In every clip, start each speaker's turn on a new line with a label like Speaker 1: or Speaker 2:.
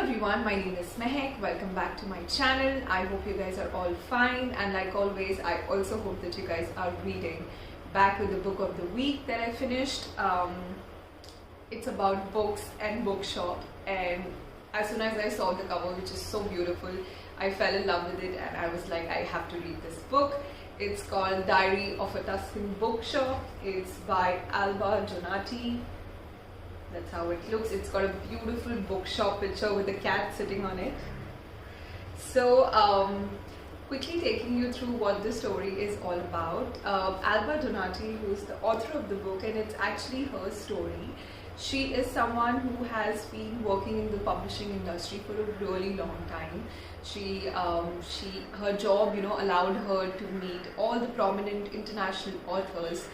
Speaker 1: everyone, my name is Mehek. Welcome back to my channel. I hope you guys are all fine, and like always I also hope that you guys are reading. Back with the book of the week that I finished. It's about books and Bookshop, and as soon as I saw the cover, which is so beautiful, I fell in love with it and I was like, I have to read this book. It's called Diary of a Tuscan Bookshop. It's by Alba. That's how it looks. It's got a beautiful bookshop picture with a cat sitting on it. So quickly taking you through what the story is all about. Alba Donati, who is the author of the book, and it's actually her story. She is someone who has been working in the publishing industry for a really long time. Her job, allowed her to meet all the prominent international authors,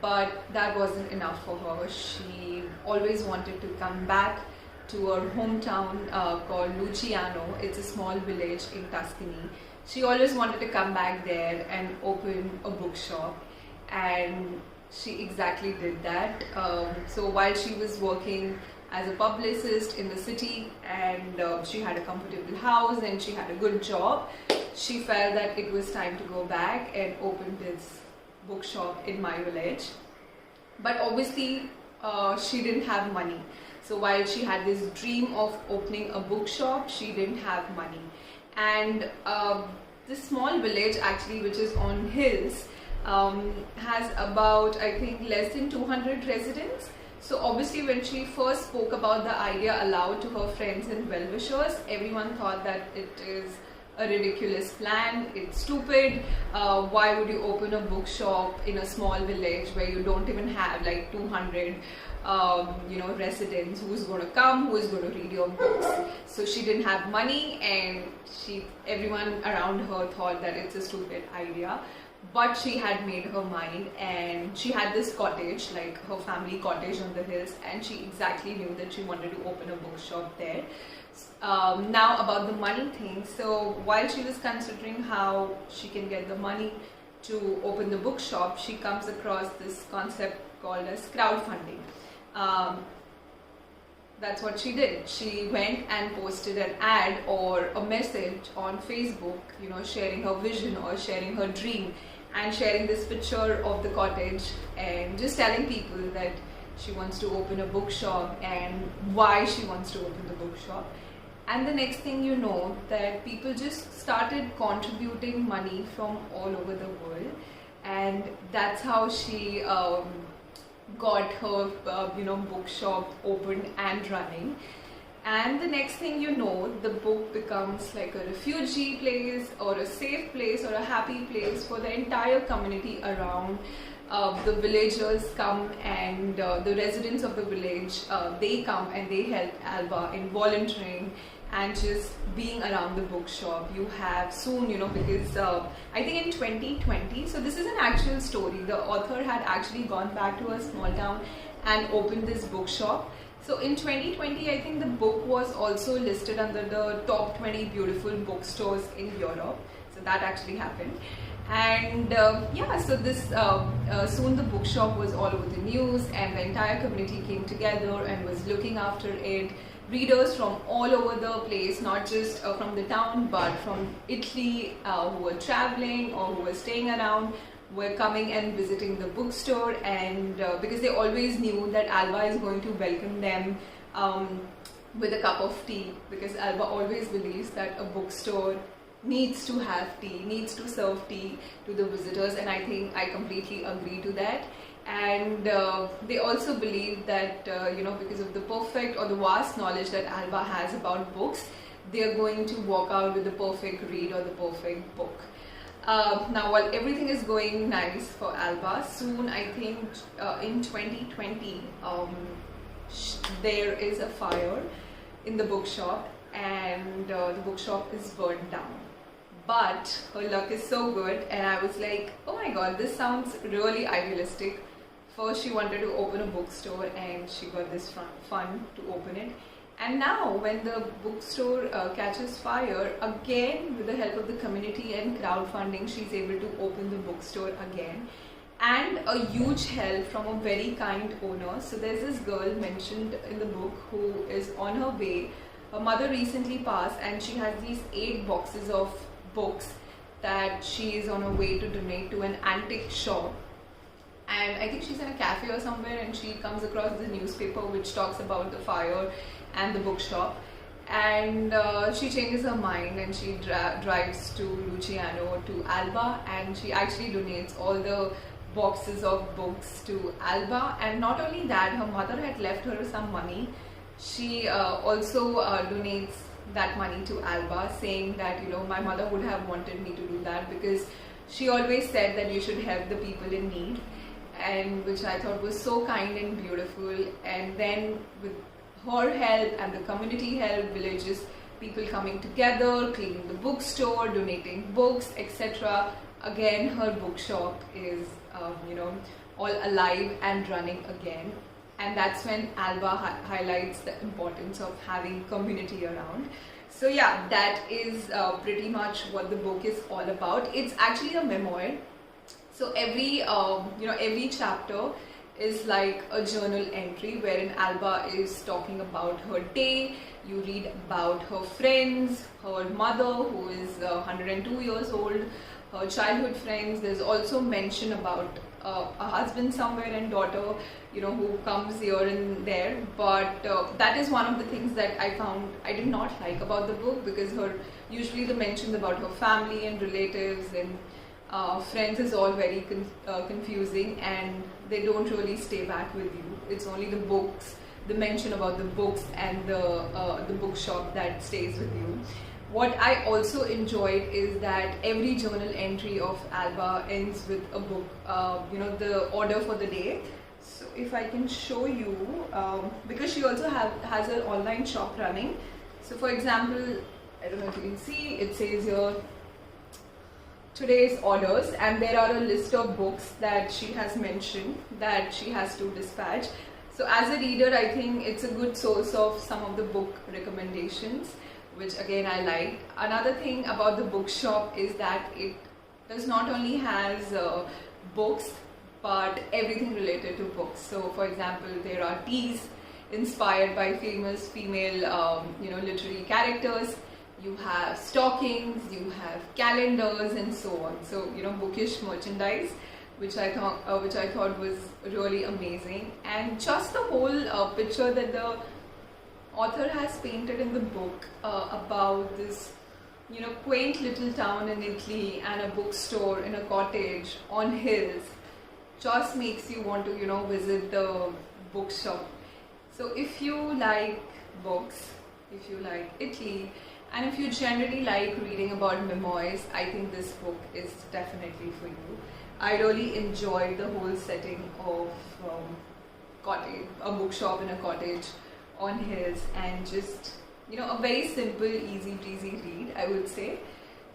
Speaker 1: but that wasn't enough for her. She always wanted to come back to her hometown called Luciano. It's a small village in Tuscany. She always wanted to come back there and open a bookshop, and she exactly did that. So while she was working as a publicist in the city, and she had a comfortable house and she had a good job, she felt that it was time to go back and open this bookshop in my village. But obviously she didn't have money. So while she had this dream of opening a bookshop, she didn't have money. And this small village, actually, which is on hills, has about, I think, less than 200 residents. So obviously when she first spoke about the idea aloud to her friends and well-wishers, everyone thought that it is a ridiculous plan, it's stupid. Why would you open a bookshop in a small village where you don't even have like 200 residents? Who's going to come, who is going to read your books? So she didn't have money, and everyone around her thought that it's a stupid idea. But she had made her mind, and she had this cottage, like her family cottage on the hills, and she exactly knew that she wanted to open a bookshop there. Now about the money thing. So while she was considering how she can get the money to open the bookshop, she comes across this concept called as crowdfunding. That's what she did. She went and posted an ad or a message on Facebook, sharing her vision or sharing her dream, and sharing this picture of the cottage, and just telling people that she wants to open a bookshop and why she wants to open the bookshop. And the next thing you know, that people just started contributing money from all over the world, and that's how she got her bookshop open and running. And the next thing you know, the book becomes like a refugee place or a safe place or a happy place for the entire community around. The villagers come, and the residents of the village, they come and they help Alba in volunteering and just being around the bookshop. You have soon, because I think in 2020, so this is an actual story, the author had actually gone back to a small town and opened this bookshop. So in 2020, I think the book was also listed under the top 20 beautiful bookstores in Europe. So that actually happened. And so this soon the bookshop was all over the news, and the entire community came together and was looking after it. Readers from all over the place, not just from the town, but from Italy, who were traveling or who were staying around, were coming and visiting the bookstore. And because they always knew that Alba is going to welcome them with a cup of tea, because Alba always believes that a bookstore needs to have tea, needs to serve tea to the visitors, and I think I completely agree to that. And they also believe that because of the perfect or the vast knowledge that Alba has about books, they are going to walk out with the perfect read or the perfect book. Now, while everything is going nice for Alba, soon, I think in 2020, there is a fire in the bookshop, and the bookshop is burned down. But her luck is so good, and I was like, oh my god, this sounds really idealistic. First she wanted to open a bookstore, and she got this fund to open it. And now when the bookstore catches fire, again with the help of the community and crowdfunding, she's able to open the bookstore again. And a huge help from a very kind owner. So there's this girl mentioned in the book who is on her way her mother recently passed, and she has these 8 boxes of books that she is on her way to donate to an antique shop. And I think she's in a cafe or somewhere, and she comes across the newspaper which talks about the fire and the bookshop, and she changes her mind, and she drives to Luciano, to Alba, and she actually donates all the boxes of books to Alba. And not only that, her mother had left her some money. She also donates that money to Alba, saying that, you know, my mother would have wanted me to do that, because she always said that you should help the people in need, and which I thought was so kind and beautiful. And then with her help and the community help, villages, people coming together, cleaning the bookstore, donating books, etc. Again, her bookshop is all alive and running again. And that's when Alba highlights the importance of having community around. So yeah, that is pretty much what the book is all about. It's actually a memoir. So every chapter is like a journal entry wherein Alba is talking about her day. You read about her friends, her mother who is 102 years old, her childhood friends. There's also mention about a husband somewhere and daughter, who comes here and there. But that is one of the things that I found I did not like about the book, because usually the mentions about her family and relatives and friends is all very confusing, and they don't really stay back with you. It's only the books, the mention about the books and the bookshop that stays with you. What I also enjoyed is that every journal entry of Alba ends with a book, the order for the day. So if I can show you, because she also has an online shop running. So for example, I don't know if you can see, it says here today's orders, and there are a list of books that she has mentioned that she has to dispatch. So as a reader, I think it's a good source of some of the book recommendations, which again I like. Another thing about the bookshop is that it does not only has books, but everything related to books. So for example, there are teas inspired by famous female literary characters. You have stockings, you have calendars, and so on. So bookish merchandise, which I thought was really amazing. And just the whole picture that the author has painted in the book about this quaint little town in Italy and a bookstore in a cottage on hills just makes you want to visit the bookshop. So if you like books, if you like Italy, and if you generally like reading about memoirs, I think this book is definitely for you. I really enjoyed the whole setting of a bookshop in a cottage on hills, and just a very simple, easy breezy read, I would say.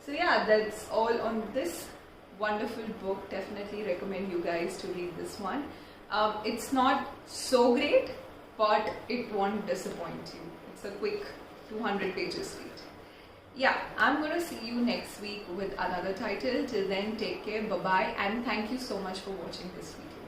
Speaker 1: So yeah, that's all on this wonderful book. Definitely recommend you guys to read this one. It's not so great, but it won't disappoint you. It's a quick 200 pages read. Yeah, I'm going to see you next week with another title. Till then, take care, bye bye, and thank you so much for watching this video.